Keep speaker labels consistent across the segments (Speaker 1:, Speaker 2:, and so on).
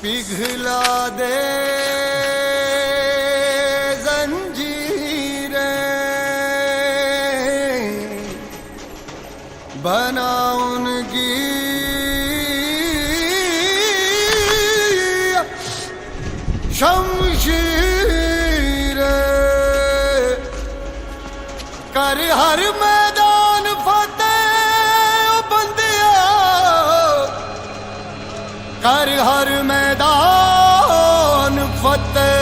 Speaker 1: पिघला दे जंजीरें, बना उनकी शमशीरें, कर हर मैदान फतेह ओ बंदिया, कर हर मैदान फतेह।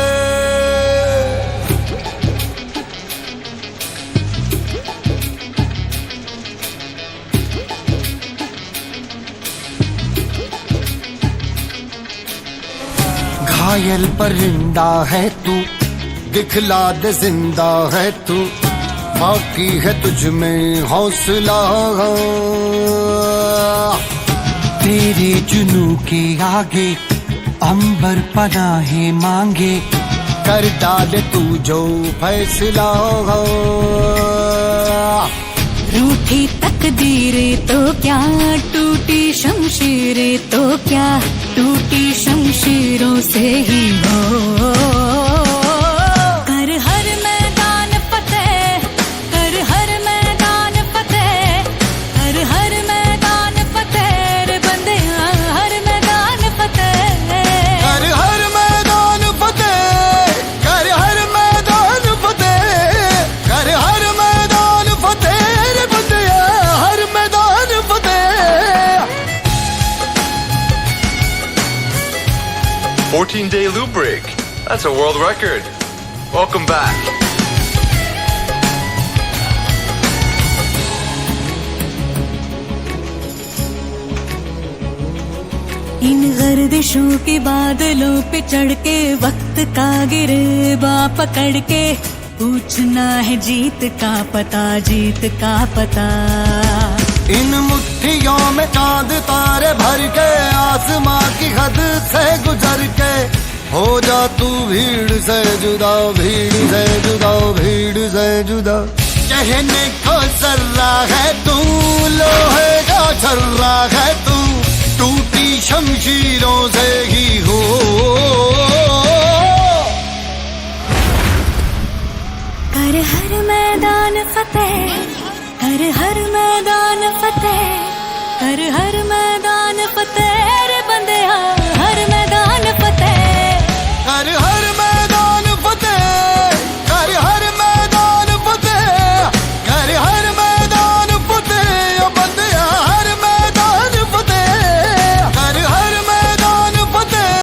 Speaker 1: घायल परिंदा है तू, दिखला दे जिंदा है तू, बाकी है तुझ में हौसला। तेरे जुनू के आगे अंबर पनाहे मांगे, कर डाले तू जो फैसला।
Speaker 2: रूठी तकदीरें तो क्या, टूटी शमशीरें तो क्या, टूटी शमशीरों से ही हो। कर हर मैदान फतेह, कर हर मैदान फतेह, कर हर मैदान फतेह रे बंदिया, हर मैदान फतेह,
Speaker 1: कर हर मैदान फतेह, कर हर मैदान फतेह, कर हर मैदान फतेह रे बंदिया, हर मैदान फतेह।
Speaker 3: 14-day loop break. That's a world record. Welcome back.
Speaker 2: इन गर्दिशों के बादलों पे चढ़ के वक्त का गिरबा पकड़ के, पूछना है जीत का पता, जीत का पता।
Speaker 1: इन मुट्ठियों में चांद तारे भर के, आसमां की हद से गुजर के, हो जा तू भीड़ से जुदा, भीड़ से जुदा, भीड़ से जुदा। कहने को सर्रा है तू, लोहे का छर्रा है तू, टूटी शमशीरों से ही हो।
Speaker 2: कर हर मैदान फतेह, कर हर मैदान फतेह, कर हर मैदान